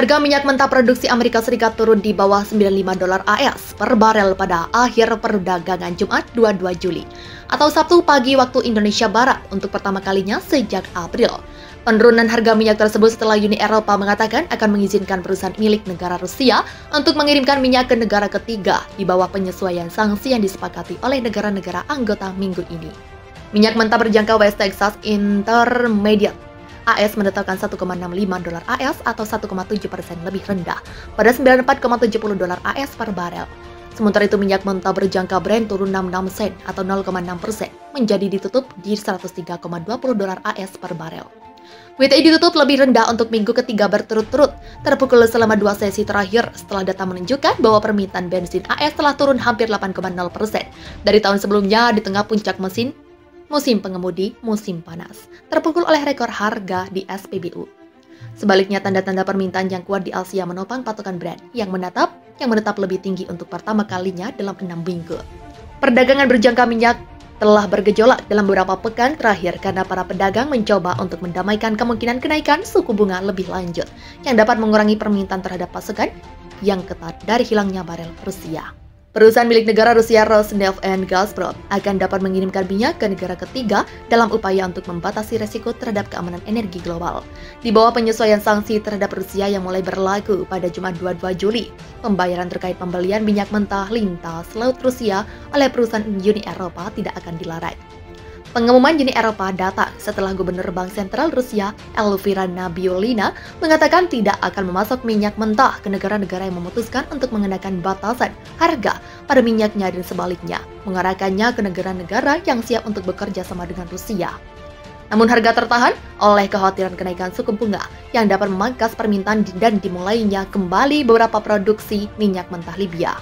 Harga minyak mentah produksi Amerika Serikat turun di bawah $95 AS per barel pada akhir perdagangan Jumat 22 Juli atau Sabtu pagi waktu Indonesia Barat untuk pertama kalinya sejak April. Penurunan harga minyak tersebut setelah Uni Eropa mengatakan akan mengizinkan perusahaan milik negara Rusia untuk mengirimkan minyak ke negara ketiga di bawah penyesuaian sanksi yang disepakati oleh negara-negara anggota minggu ini. Minyak mentah berjangka West Texas Intermediate AS menetapkan $1,65 AS atau 1,7% lebih rendah pada $94,70 AS per barel. Sementara itu minyak mentah berjangka Brent turun 66 sen atau 0,6% menjadi ditutup di $103,20 AS per barel. WTI ditutup lebih rendah untuk minggu ketiga berturut-turut, terpukul selama 2 sesi terakhir setelah data menunjukkan bahwa permintaan bensin AS telah turun hampir 8,0% dari tahun sebelumnya di tengah puncak musim pengemudi musim panas, terpukul oleh rekor harga di SPBU. Sebaliknya, tanda-tanda permintaan yang kuat di Asia menopang patokan Brent yang menetap lebih tinggi untuk pertama kalinya dalam 6 minggu. Perdagangan berjangka minyak telah bergejolak dalam beberapa pekan terakhir karena para pedagang mencoba untuk mendamaikan kemungkinan kenaikan suku bunga lebih lanjut yang dapat mengurangi permintaan terhadap pasokan yang ketat dari hilangnya barel Rusia. Perusahaan milik negara Rusia Rosneft and Gazprom akan dapat mengirimkan minyak ke negara ketiga dalam upaya untuk membatasi resiko terhadap keamanan energi global. Di bawah penyesuaian sanksi terhadap Rusia yang mulai berlaku pada Jumat 22 Juli, pembayaran terkait pembelian minyak mentah lintas laut Rusia oleh perusahaan Uni Eropa tidak akan dilarang. Pengumuman Uni Eropa datang setelah Gubernur Bank Sentral Rusia, Elvira Nabiullina, mengatakan tidak akan memasok minyak mentah ke negara-negara yang memutuskan untuk mengenakan batasan harga pada minyaknya dan sebaliknya, mengarahkannya ke negara-negara yang siap untuk bekerja sama dengan Rusia. Namun harga tertahan oleh kekhawatiran kenaikan suku bunga yang dapat memangkas permintaan dan dimulainya kembali beberapa produksi minyak mentah Libya.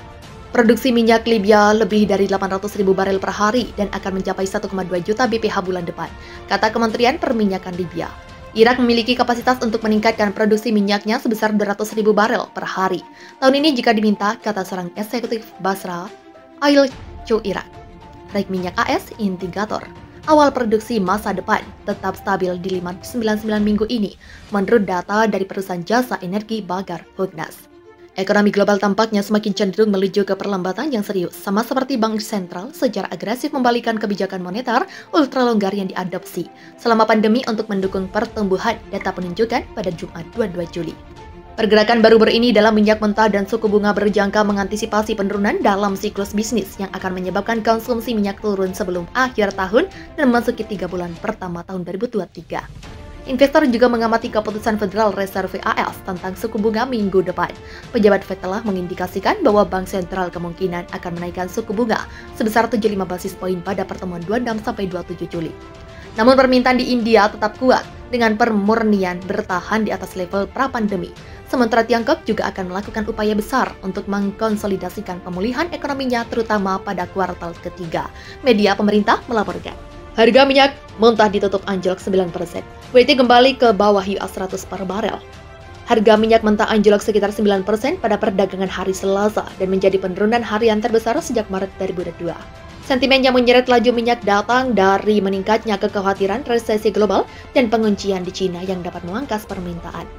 Produksi minyak Libya lebih dari 800.000 barel per hari dan akan mencapai 1,2 juta BPH bulan depan, kata Kementerian Perminyakan Libya. Irak memiliki kapasitas untuk meningkatkan produksi minyaknya sebesar 200.000 barel per hari tahun ini jika diminta, kata seorang eksekutif Basra Oil Co Irak. Naik minyak AS indikator awal produksi masa depan tetap stabil di 599 minggu ini, menurut data dari perusahaan jasa energi Bagar Hugnas. Ekonomi global tampaknya semakin cenderung menuju ke perlambatan yang serius, sama seperti Bank Sentral secara agresif membalikan kebijakan moneter ultra longgar yang diadopsi selama pandemi untuk mendukung pertumbuhan, data menunjukkan pada Jumat 22 Juli. Pergerakan baru ini dalam minyak mentah dan suku bunga berjangka mengantisipasi penurunan dalam siklus bisnis yang akan menyebabkan konsumsi minyak turun sebelum akhir tahun dan memasuki 3 bulan pertama tahun 2023. Investor juga mengamati keputusan Federal Reserve AS tentang suku bunga minggu depan. Pejabat Fed telah mengindikasikan bahwa Bank Sentral kemungkinan akan menaikkan suku bunga sebesar 75 basis poin pada pertemuan 26-27 Juli. Namun permintaan di India tetap kuat dengan permurnian bertahan di atas level pra-pandemi. Sementara Tiongkok juga akan melakukan upaya besar untuk mengkonsolidasikan pemulihan ekonominya terutama pada kuartal ketiga. Media pemerintah melaporkan. Harga minyak mentah ditutup anjlok 9%. WTI kembali ke bawah US 100 per barel. Harga minyak mentah anjlok sekitar 9% pada perdagangan hari Selasa dan menjadi penurunan harian terbesar sejak Maret 2022. Sentimen yang menyeret laju minyak datang dari meningkatnya kekhawatiran resesi global dan penguncian di Cina yang dapat memangkas permintaan.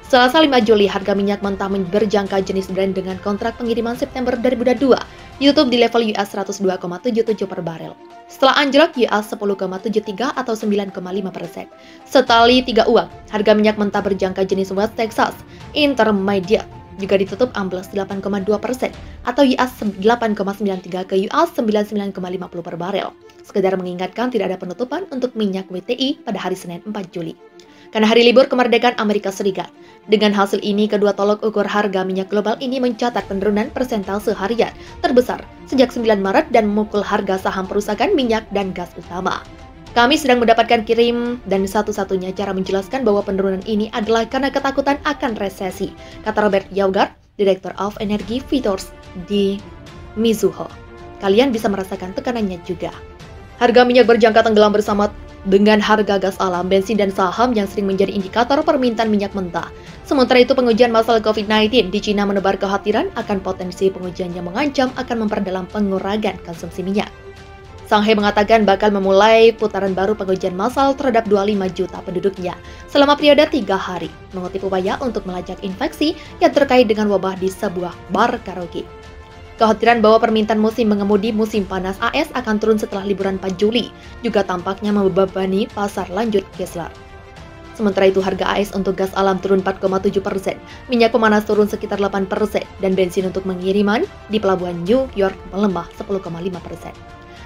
Selasa 5 Juli, harga minyak mentah berjangka jenis Brent dengan kontrak pengiriman September 2022 ditutup di level US 102,77 per barel. Setelah anjlok US 10,73 atau 9,5%. Setali 3 uang, harga minyak mentah berjangka jenis West Texas Intermediate juga ditutup ambles 8,2% atau US 8,93 ke US 99,50 per barel. Sekedar mengingatkan tidak ada penutupan untuk minyak WTI pada hari Senin 4 Juli. Karena hari libur kemerdekaan Amerika Serikat. Dengan hasil ini, kedua tolok ukur harga minyak global ini mencatat penurunan persentase harian terbesar sejak 9 Maret dan memukul harga saham perusahaan minyak dan gas utama. Kami sedang mendapatkan kirim dan satu-satunya cara menjelaskan bahwa penurunan ini adalah karena ketakutan akan resesi, kata Robert Yaugard, Director of Energy Futures di Mizuho. Kalian bisa merasakan tekanannya juga. Harga minyak berjangka tenggelam bersama dengan harga gas alam, bensin, dan saham yang sering menjadi indikator permintaan minyak mentah. Sementara itu, pengujian masalah COVID-19 di Cina menebar kekhawatiran akan potensi pengujian yang mengancam akan memperdalam pengurangan konsumsi minyak. Shanghai mengatakan bakal memulai putaran baru pengujian massal terhadap 25 juta penduduknya selama periode 3 hari, mengutip upaya untuk melacak infeksi yang terkait dengan wabah di sebuah bar karaoke. Kekhawatiran bahwa permintaan musim mengemudi musim panas AS akan turun setelah liburan 4 Juli juga tampaknya membebani pasar, lanjut Gessler. Sementara itu harga AS untuk gas alam turun 4,7%, minyak pemanas turun sekitar 8%, dan bensin untuk pengiriman di pelabuhan New York melemah 10,5%.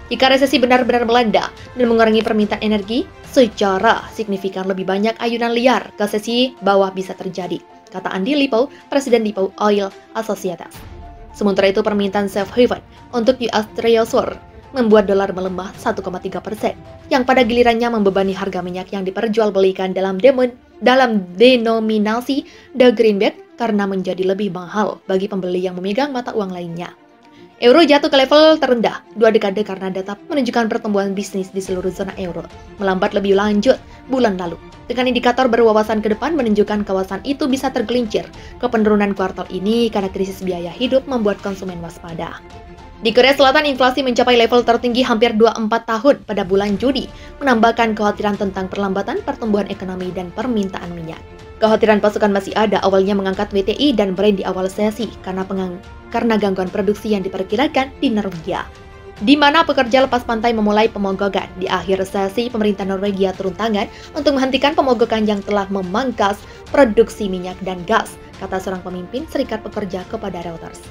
Jika resesi benar-benar melanda dan mengurangi permintaan energi, secara signifikan lebih banyak ayunan liar ke sesi bawah bisa terjadi, kata Andy Lipow, Presiden Lipow Oil Associates. Sementara itu permintaan safe haven untuk US Treasury membuat dolar melemah 1,3%, yang pada gilirannya membebani harga minyak yang diperjualbelikan dalam denominasi The Greenback karena menjadi lebih mahal bagi pembeli yang memegang mata uang lainnya. Euro jatuh ke level terendah 2 dekade karena data menunjukkan pertumbuhan bisnis di seluruh zona euro melambat lebih lanjut bulan lalu. Dengan indikator berwawasan ke depan menunjukkan kawasan itu bisa tergelincir ke penurunan kuartal ini karena krisis biaya hidup membuat konsumen waspada. Di Korea Selatan, inflasi mencapai level tertinggi hampir 24 tahun pada bulan Juni, menambahkan kekhawatiran tentang perlambatan pertumbuhan ekonomi dan permintaan minyak. Kekhawatiran pasukan masih ada, awalnya mengangkat WTI dan Brent di awal sesi karena gangguan produksi yang diperkirakan di Norwegia, di mana pekerja lepas pantai memulai pemogokan. Di akhir sesi, pemerintah Norwegia turun tangan untuk menghentikan pemogokan yang telah memangkas produksi minyak dan gas, kata seorang pemimpin Serikat Pekerja kepada Reuters.